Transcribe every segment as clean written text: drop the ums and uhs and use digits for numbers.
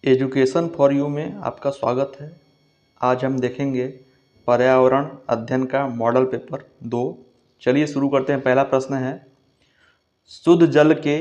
Education for you में आपका स्वागत है। आज हम देखेंगे पर्यावरण अध्ययन का मॉडल पेपर 2। चलिए शुरू करते हैं। पहला प्रश्न है, शुद्ध जल के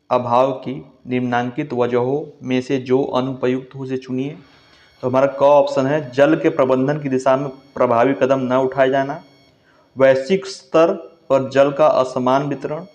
अभाव की निम्नांकित वजहों में से जो अनुपयुक्त हो उसे चुनिए। तो हमारा क ऑप्शन है, जल के प्रबंधन की दिशा में प्रभावी कदम न उठाए जाना, वैश्विक स्तर पर जल का असमान वितरण,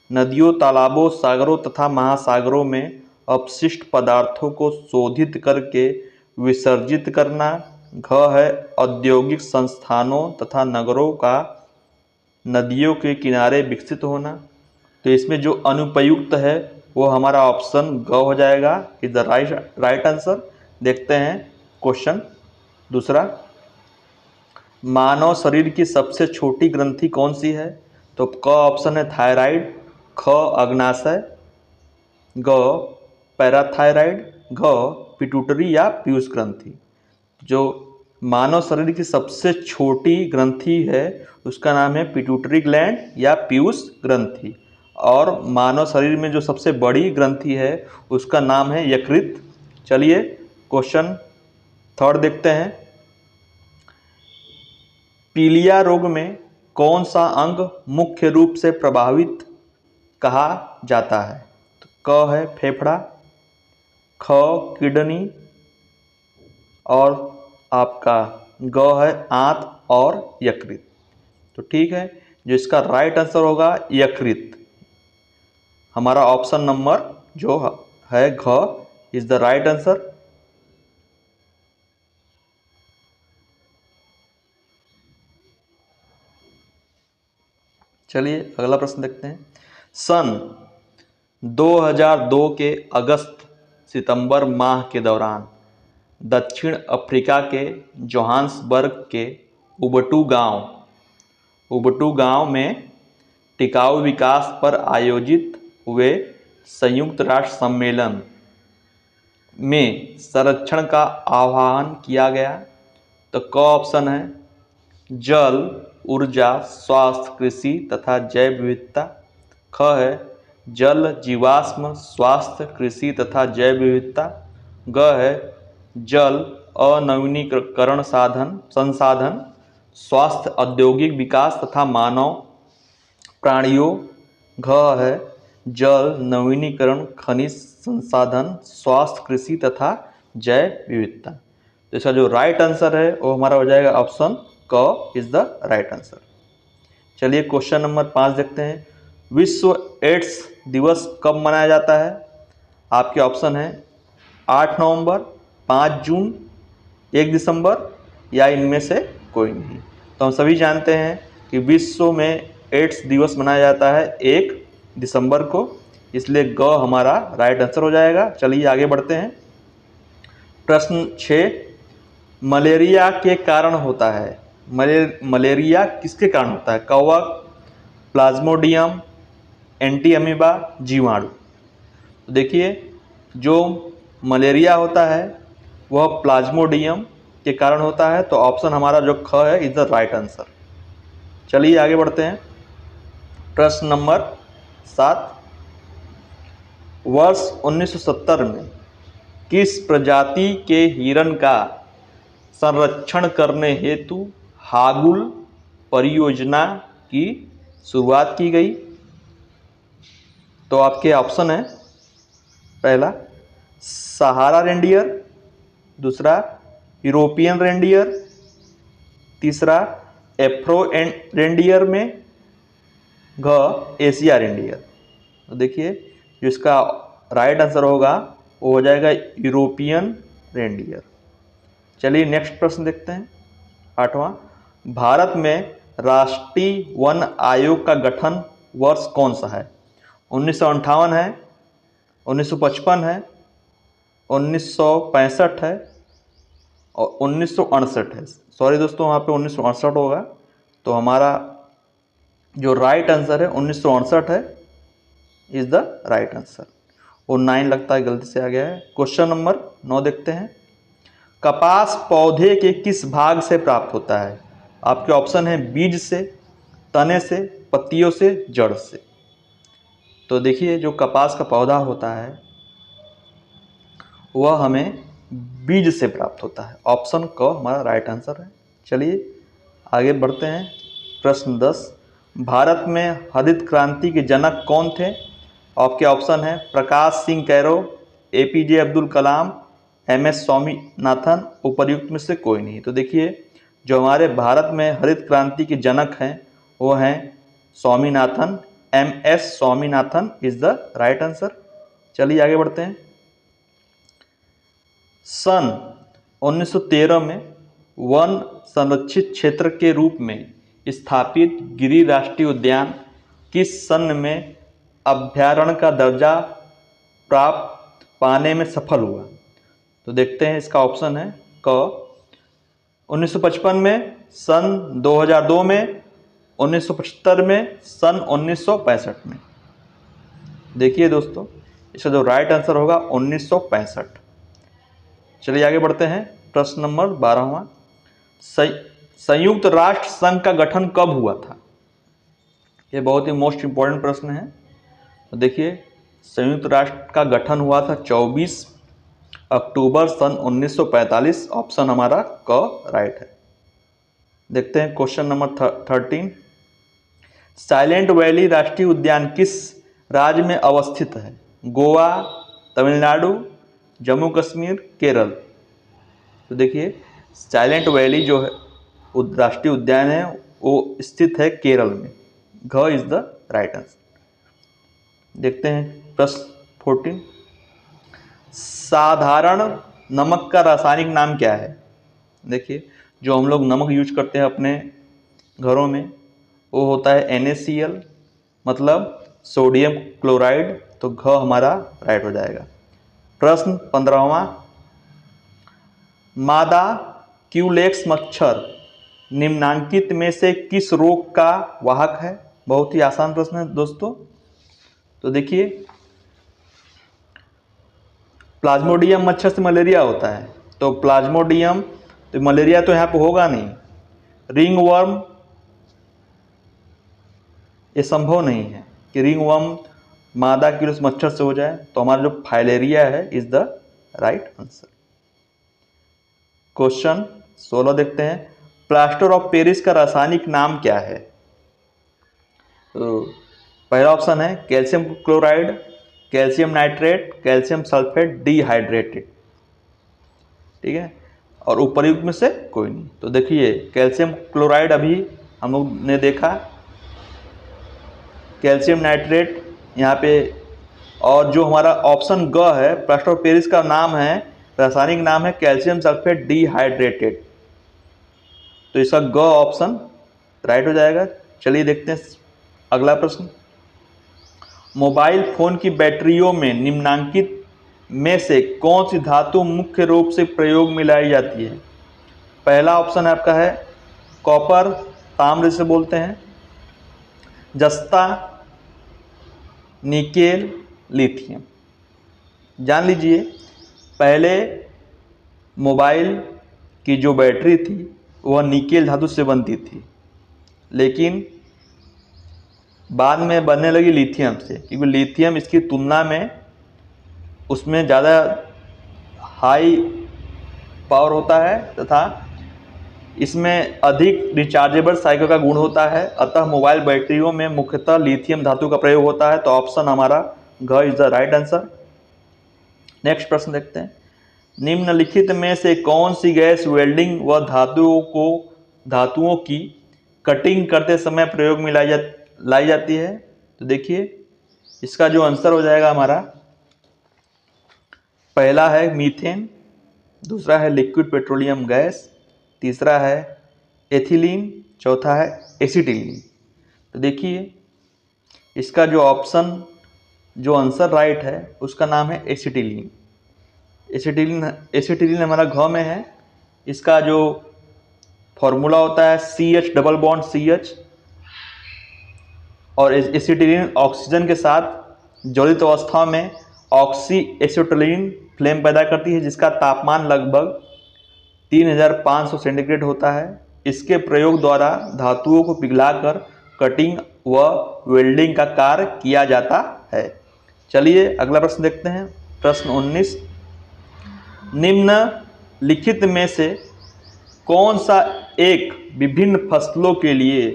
नदियों, तालाबों, सागरों तथा महासागरों में अपशिष्ट पदार्थों को शोधित करके विसर्जित करना, घ है औद्योगिक संस्थानों तथा नगरों का नदियों के किनारे विकसित होना। तो इसमें जो अनुपयुक्त है वो हमारा ऑप्शन ग हो जाएगा, इज द राइट आंसर। देखते हैं क्वेश्चन दूसरा, मानव शरीर की सबसे छोटी ग्रंथि कौन सी है? तो क ऑप्शन है थायराइड, ख अग्नाशय, ग पैराथायराइड, घ पिट्यूटरी या पीयूष ग्रंथि। जो मानव शरीर की सबसे छोटी ग्रंथि है उसका नाम है पिट्यूटरी ग्लैंड या पीयूष ग्रंथि, और मानव शरीर में जो सबसे बड़ी ग्रंथि है उसका नाम है यकृत। चलिए क्वेश्चन थर्ड देखते हैं, पीलिया रोग में कौन सा अंग मुख्य रूप से प्रभावित कहा जाता है? तो क है फेफड़ा, ख किडनी, और आपका ग है आंत और यकृत। तो ठीक है, जो इसका राइट आंसर होगा यकृत। हमारा ऑप्शन नंबर जो है घ इज द राइट आंसर। चलिए अगला प्रश्न देखते हैं, सन 2002 के अगस्त सितंबर माह के दौरान दक्षिण अफ्रीका के जोहान्सबर्ग के उबटू गांव में टिकाऊ विकास पर आयोजित हुए संयुक्त राष्ट्र सम्मेलन में संरक्षण का आह्वान किया गया। तो क ऑप्शन है, जल, ऊर्जा, स्वास्थ्य, कृषि तथा जैव विविधता, ख है जल, जीवाश्म, स्वास्थ्य, कृषि तथा जैव विविधता, ग है जल, अनवीनीकरण संसाधन, स्वास्थ्य, औद्योगिक विकास तथा मानव प्राणियों, घ है जल, नवीनीकरण, खनिज संसाधन, स्वास्थ्य, कृषि तथा जैव विविधता। तो इसका जो राइट आंसर है वो हमारा हो जाएगा ऑप्शन क इज द राइट आंसर। चलिए क्वेश्चन नंबर 5 देखते हैं, विश्व एड्स दिवस कब मनाया जाता है? आपके ऑप्शन है 8 नवंबर, 5 जून, 1 दिसंबर या इनमें से कोई नहीं। तो हम सभी जानते हैं कि विश्व में एड्स दिवस मनाया जाता है 1 दिसंबर को, इसलिए ग हमारा राइट आंसर हो जाएगा। चलिए आगे बढ़ते हैं। प्रश्न 6, मलेरिया के कारण होता है, मलेरिया किसके कारण होता है? कवक, प्लाज्मोडियम, एंटी अमीबा, जीवाणु। तो देखिए जो मलेरिया होता है वह प्लाज्मोडियम के कारण होता है, तो ऑप्शन हमारा जो ख है इज द राइट आंसर। चलिए आगे बढ़ते हैं। प्रश्न नंबर 7, वर्ष 1970 में किस प्रजाति के हिरण का संरक्षण करने हेतु हागुल परियोजना की शुरुआत की गई? तो आपके ऑप्शन है, पहला सहारा रेंडियर, दूसरा यूरोपियन रेंडियर, तीसरा एफ्रो रेंडियर में, घ एशिया रेंडियर। तो देखिए जो इसका राइट आंसर होगा वो हो जाएगा यूरोपियन रेंडियर। चलिए नेक्स्ट प्रश्न देखते हैं, 8वां, भारत में राष्ट्रीय वन आयोग का गठन वर्ष कौन सा है? 1958 है, 1955 है, 1965 है और 1968 है। सॉरी दोस्तों, वहाँ पे 1968 होगा, तो हमारा जो राइट आंसर है 1968 है, इज द राइट आंसर। और 9 लगता है गलती से आ गया है। क्वेश्चन नंबर 9 देखते हैं, कपास पौधे के किस भाग से प्राप्त होता है? आपके ऑप्शन है बीज से, तने से, पत्तियों से, जड़ से। तो देखिए जो कपास का पौधा होता है वह हमें बीज से प्राप्त होता है। ऑप्शन क हमारा राइट आंसर है। चलिए आगे बढ़ते हैं। प्रश्न 10, भारत में हरित क्रांति के जनक कौन थे? आपके ऑप्शन है Prakash Singh Cairo, APJ Abdul Kalam, MS Swaminathan, उपर्युक्त में से कोई नहीं। तो देखिए जो हमारे भारत में हरित क्रांति के जनक हैं वो हैं Swaminathan, MS Swaminathan is the right answer. चलिए आगे बढ़ते हैं। सन 1913 में वन संरक्षित क्षेत्र के रूप में स्थापित गिरि राष्ट्रीय उद्यान किस सन में अभ्यारण्य का दर्जा प्राप्त पाने में सफल हुआ? तो देखते हैं, इसका ऑप्शन है क 1955 में, सन 2002 में, 1975 में, सन 1965 में। देखिए दोस्तों इसका जो राइट आंसर होगा 1965। चलिए आगे बढ़ते हैं। प्रश्न नंबर 12वां, संयुक्त राष्ट्र संघ का गठन कब हुआ था? ये बहुत ही मोस्ट इंपॉर्टेंट प्रश्न है। तो देखिए संयुक्त राष्ट्र का गठन हुआ था 24 अक्टूबर सन 1945। ऑप्शन हमारा क राइट है। देखते हैं क्वेश्चन नंबर 13, साइलेंट वैली राष्ट्रीय उद्यान किस राज्य में अवस्थित है? गोवा, तमिलनाडु, जम्मू कश्मीर, केरल। तो देखिए साइलेंट वैली जो है राष्ट्रीय उद्यान है वो स्थित है केरल में। घ इज द राइट आंसर। देखते हैं प्रश्न 14, साधारण नमक का रासायनिक नाम क्या है? देखिए जो हम लोग नमक यूज करते हैं अपने घरों में वो होता है NaCl, मतलब सोडियम क्लोराइड। तो घ हमारा राइट हो जाएगा। प्रश्न 15वां, मादा क्यूलेक्स मच्छर निम्नांकित में से किस रोग का वाहक है? बहुत ही आसान प्रश्न है दोस्तों। तो देखिए प्लाज्मोडियम मच्छर से मलेरिया होता है, तो प्लाज्मोडियम, तो मलेरिया तो यहाँ पे होगा नहीं। रिंग वर्म, ये संभव नहीं है कि रिंग वर्म मादा क्यूलेक्स मच्छर से हो जाए। तो हमारा जो फाइलेरिया है is the right answer. Question 16 देखते हैं, प्लास्टर ऑफ पेरिस का रासायनिक नाम क्या है? तो पहला ऑप्शन है calcium chloride, calcium nitrate, calcium sulphate dehydrated. ठीक है, और उपर्युक्त में से कोई नहीं। तो देखिए कैल्शियम क्लोराइड अभी हम लोग ने देखा, कैल्शियम नाइट्रेट यहाँ पे, और जो हमारा ऑप्शन ग है प्लास्टर ऑफ पेरिस का नाम है, रासायनिक नाम है कैल्शियम सल्फेट डिहाइड्रेटेड। तो इसका ग ऑप्शन राइट हो जाएगा। चलिए देखते हैं अगला प्रश्न, मोबाइल फोन की बैटरियों में निम्नांकित में से कौन सी धातु मुख्य रूप से प्रयोग में लाई जाती है? पहला ऑप्शन आपका है कॉपर, ताम्र जिसे बोलते हैं, जस्ता, निकेल, लिथियम। जान लीजिए पहले मोबाइल की जो बैटरी थी वह निकेल धातु से बनती थी, लेकिन बाद में बनने लगी लिथियम से, क्योंकि लिथियम इसकी तुलना में उसमें ज़्यादा हाई पावर होता है तथा इसमें अधिक रिचार्जेबल साइकिल का गुण होता है। अतः मोबाइल बैटरियों में मुख्यतः लिथियम धातु का प्रयोग होता है। तो ऑप्शन हमारा घ is the right answer. Next प्रश्न देखते हैं, निम्नलिखित में से कौन सी गैस वेल्डिंग व धातुओं की कटिंग करते समय प्रयोग में लाई जाती है? तो देखिए इसका जो आंसर हो जाएगा हमारा, पहला है मीथेन, दूसरा है लिक्विड पेट्रोलियम गैस, तीसरा है एथिलीन, चौथा है एसिटिलीन। तो देखिए इसका जो ऑप्शन, जो आंसर राइट है उसका नाम है एसिटिलीन। एसिटिलीन हमारा घ में है। इसका जो फॉर्मूला होता है CH डबल बॉन्ड CH, और एसिटिलीन ऑक्सीजन के साथ ज्वलित अवस्था में ऑक्सी एसिटिलीन फ्लेम पैदा करती है, जिसका तापमान लगभग 3500 सेंटीग्रेड होता है। इसके प्रयोग द्वारा धातुओं को पिघलाकर कटिंग व वेल्डिंग का कार्य किया जाता है। चलिए अगला प्रश्न देखते हैं। प्रश्न 19, निम्नलिखित में से कौन सा एक विभिन्न फसलों के लिए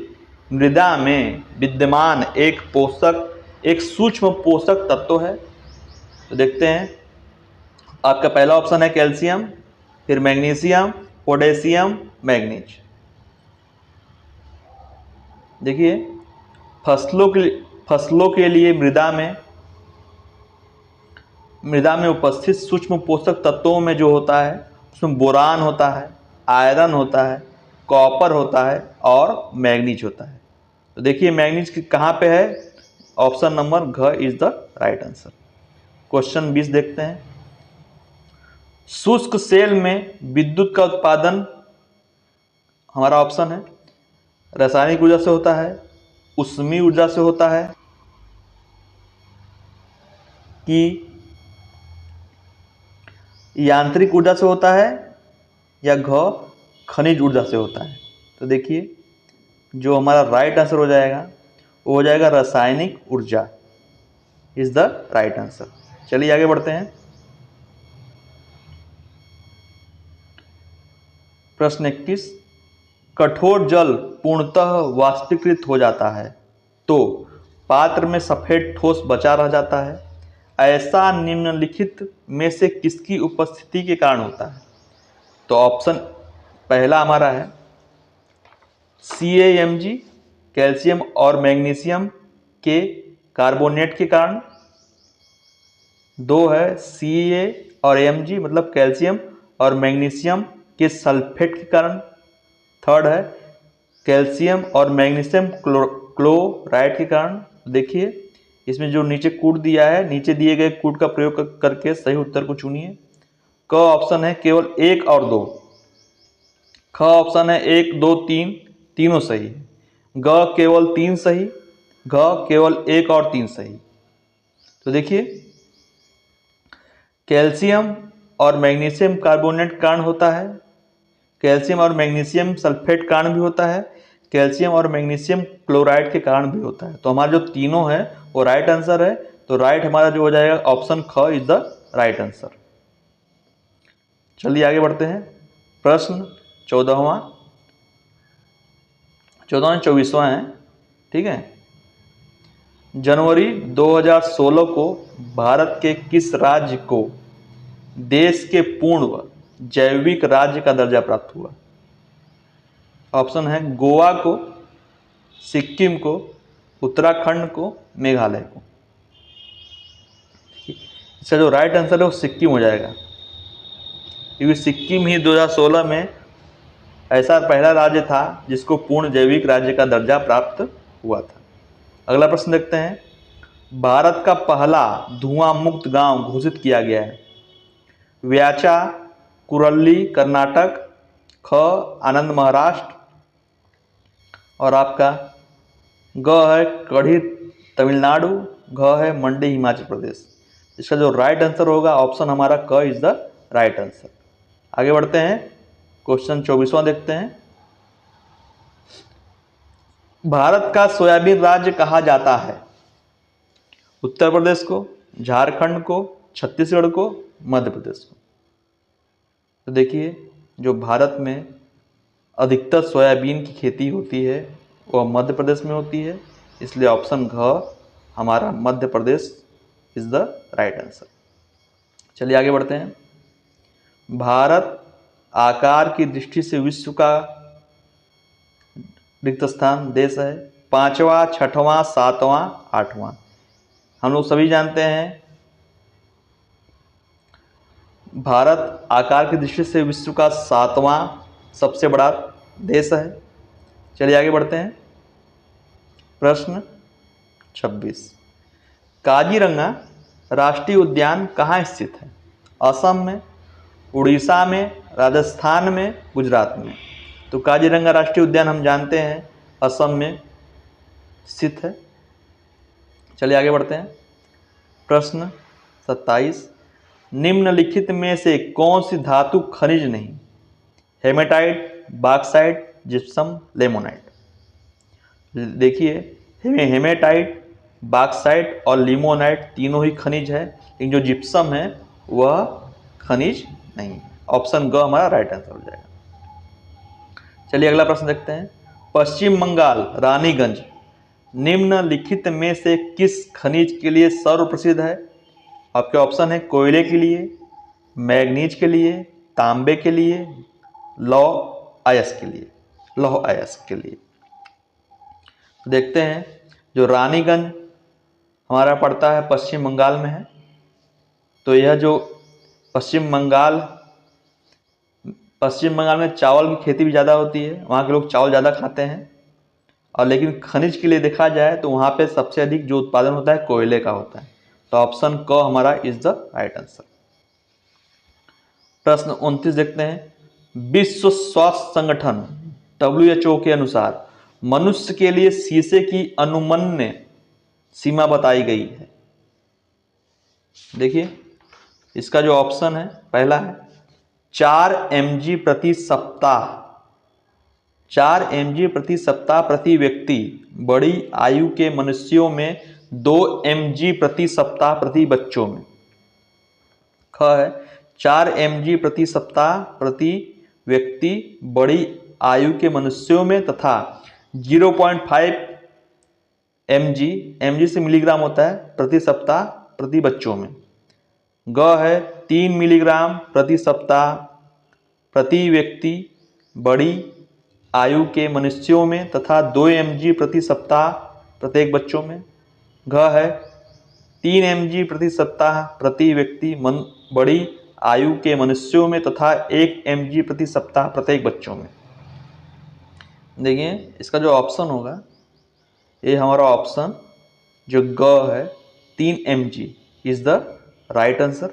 मृदा में विद्यमान एक सूक्ष्म पोषक तत्व है? तो देखते हैं, आपका पहला ऑप्शन है कैल्शियम, फिर मैग्नीशियम, पोटेशियम, मैग्नीज। देखिए, फसलों के लिए मृदा में उपस्थित सूक्ष्म पोषक तत्वों में जो होता है उसमें बोरान होता है, आयरन होता है, कॉपर होता है और मैग्नीज होता है। तो देखिए मैग्नीज कहाँ पे है? ऑप्शन नंबर घ is the right answer. Question 20 देखते हैं। शुष्क सेल में विद्युत का उत्पादन, हमारा ऑप्शन है रासायनिक ऊर्जा से होता है, ऊष्मीय ऊर्जा से होता है कि यांत्रिक ऊर्जा से होता है, या घ खनिज ऊर्जा से होता है। तो देखिए जो हमारा राइट आंसर हो जाएगा वो हो जाएगा रासायनिक ऊर्जा इज द राइट आंसर। चलिए आगे बढ़ते हैं। प्रश्न 21, कठोर जल पूर्णतः वाष्पीकृत हो जाता है तो पात्र में सफेद ठोस बचा रह जाता है, ऐसा निम्नलिखित में से किसकी उपस्थिति के कारण होता है? तो ऑप्शन पहला हमारा है CaMg, कैल्शियम और मैग्नीशियम के कार्बोनेट के कारण। दो है Ca और Mg मतलब कैल्शियम और मैग्नीशियम के सल्फेट के कारण। थर्ड है कैल्शियम और मैग्नीशियम क्लोराइड के कारण। देखिए इसमें जो नीचे कूट दिया है, नीचे दिए गए कूट का प्रयोग करके सही उत्तर को चुनिए। क ऑप्शन है केवल 1 और 2, ख ऑप्शन है 1, 2, 3 तीनों सही, ग केवल 3 सही, घ केवल 1 और 3 सही। तो देखिए कैल्शियम और मैग्नीशियम कार्बोनेट कारण होता है, कैल्शियम और मैग्नीशियम सल्फेट कारण भी होता है, कैल्शियम और मैग्नीशियम क्लोराइड के कारण भी होता है। तो हमारा जो तीनों है वो राइट आंसर है। तो राइट हमारा जो हो जाएगा ऑप्शन ख इज द राइट आंसर। चलिए आगे बढ़ते हैं। प्रश्न 14वां 24वां है, ठीक है। जनवरी 2016 को भारत के किस राज्य को देश के पूर्ण जैविक राज्य का दर्जा प्राप्त हुआ? ऑप्शन है गोवा को, सिक्किम को, उत्तराखंड को, मेघालय को। इसका जो राइट आंसर है वो सिक्किम हो जाएगा, क्योंकि सिक्किम ही 2016 में ऐसा पहला राज्य था जिसको पूर्ण जैविक राज्य का दर्जा प्राप्त हुआ था। अगला प्रश्न देखते हैं। भारत का पहला धुआं मुक्त गांव घोषित किया गया है। व्याचा कुरल्ली कर्नाटक, ख आनंद महाराष्ट्र और आपका ग है कढ़ी तमिलनाडु, घ है मंडी हिमाचल प्रदेश। इसका जो राइट आंसर होगा ऑप्शन हमारा क इज द राइट आंसर। आगे बढ़ते हैं। क्वेश्चन 24वां देखते हैं। भारत का सोयाबीन राज्य कहा जाता है? उत्तर प्रदेश को, झारखंड को, छत्तीसगढ़ को, मध्य प्रदेश को। तो देखिए जो भारत में अधिकतर सोयाबीन की खेती होती है वह मध्य प्रदेश में होती है, इसलिए ऑप्शन घ हमारा Madhya Pradesh is the right answer. चलिए आगे बढ़ते हैं। भारत आकार की दृष्टि से विश्व का रिक्त स्थान देश है। 5वां, 6वां, 7वां, 8वां। हम लोग सभी जानते हैं भारत आकार की दृष्टि से विश्व का 7वां सबसे बड़ा देश है। चलिए आगे बढ़ते हैं। प्रश्न 26, काजीरंगा राष्ट्रीय उद्यान कहाँ स्थित है? असम में, उड़ीसा में, राजस्थान में, गुजरात में। तो काजीरंगा राष्ट्रीय उद्यान हम जानते हैं असम में स्थित है। चलिए आगे बढ़ते हैं। प्रश्न 27, निम्नलिखित में से कौन सी धातु खनिज नहीं? Haematite, bauxite, gypsum, limonite. देखिए हेमेटाइट, बॉक्साइट और लिमोनाइट तीनों ही खनिज है, लेकिन जो जिप्सम है वह खनिज नहीं। ऑप्शन ग हमारा राइट आंसर हो जाएगा। चलिए अगला प्रश्न देखते हैं। पश्चिम बंगाल रानीगंज निम्नलिखित में से किस खनिज के लिए सर्वप्रसिद्ध है? आपके ऑप्शन है कोयले के लिए, मैग्नीज के लिए, तांबे के लिए, लौह अयस्क के लिए। लौह अयस्क के लिए देखते हैं। जो रानीगंज हमारा पड़ता है पश्चिम बंगाल में है। तो यह जो पश्चिम बंगाल में चावल की खेती भी ज़्यादा होती है, वहाँ के लोग चावल ज़्यादा खाते हैं। और लेकिन खनिज के लिए देखा जाए तो वहाँ पे सबसे अधिक जो उत्पादन होता है कोयले का होता है। तो ऑप्शन क हमारा इज द राइट आंसर। प्रश्न 29 देखते हैं। विश्व स्वास्थ्य संगठन WHO के अनुसार मनुष्य के लिए शीशे की अनुमन्य सीमा बताई गई है। देखिए इसका जो ऑप्शन है पहला है 4 mg प्रति सप्ताह। 4 mg प्रति सप्ताह प्रति व्यक्ति बड़ी आयु के मनुष्यों में 2 mg प्रति सप्ताह प्रति बच्चों में। ख है 4 mg प्रति सप्ताह प्रति व्यक्ति बड़ी आयु के मनुष्यों में तथा 0.5 mg से मिलीग्राम होता है प्रति सप्ताह प्रति बच्चों में। ग है 3 मिलीग्राम प्रति सप्ताह प्रति व्यक्ति बड़ी आयु के मनुष्यों में तथा 2 mg प्रति सप्ताह प्रत्येक बच्चों में। घ है 3 mg प्रति सप्ताह प्रति व्यक्ति बड़ी आयु के मनुष्यों में तथा 1 mg प्रति सप्ताह प्रत्येक बच्चों में। देखिए इसका जो ऑप्शन होगा ये हमारा ऑप्शन जो ग है 3 mg is the right answer.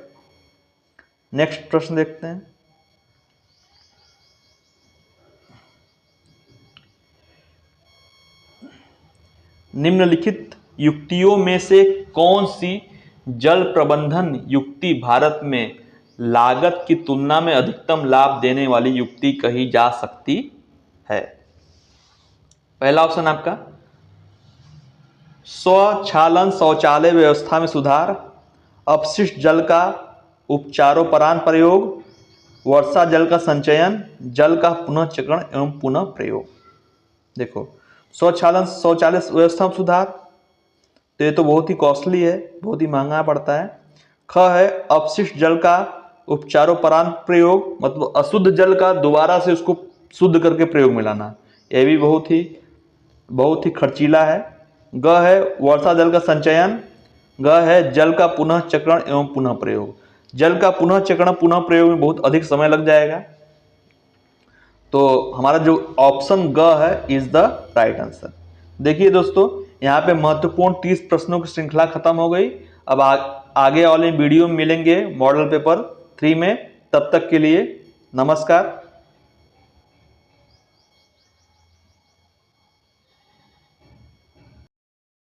Next प्रश्न देखते हैं। निम्नलिखित युक्तियों में से कौन सी जल प्रबंधन युक्ति भारत में लागत की तुलना में अधिकतम लाभ देने वाली युक्ति कही जा सकती है? पहला ऑप्शन आपका स्वचालन शौचालय व्यवस्था में सुधार, अपशिष्ट जल का उपचारोपरांत प्रयोग, वर्षा जल का संचयन, जल का पुनः चक्रण एवं पुनः प्रयोग। देखो स्वचालन शौचालय व्यवस्था में सुधार तो ये तो बहुत ही कॉस्टली है, बहुत ही महंगा पड़ता है। ख है अपशिष्ट जल का उपचारोपरांत प्रयोग, मतलब अशुद्ध जल का दोबारा से उसको शुद्ध करके प्रयोग में लाना, यह भी बहुत ही खर्चीला है। ग है वर्षा जल का संचयन। ग है जल का पुनः चक्रण एवं पुनः प्रयोग। जल का पुनः चक्रण पुनः प्रयोग में बहुत अधिक समय लग जाएगा। तो हमारा जो ऑप्शन ग है इज द राइट आंसर। देखिए दोस्तों यहाँ पे महत्वपूर्ण 30 प्रश्नों की श्रृंखला खत्म हो गई। अब आगे वाले वीडियो में मिलेंगे मॉडल पेपर 3 में। तब तक के लिए नमस्कार।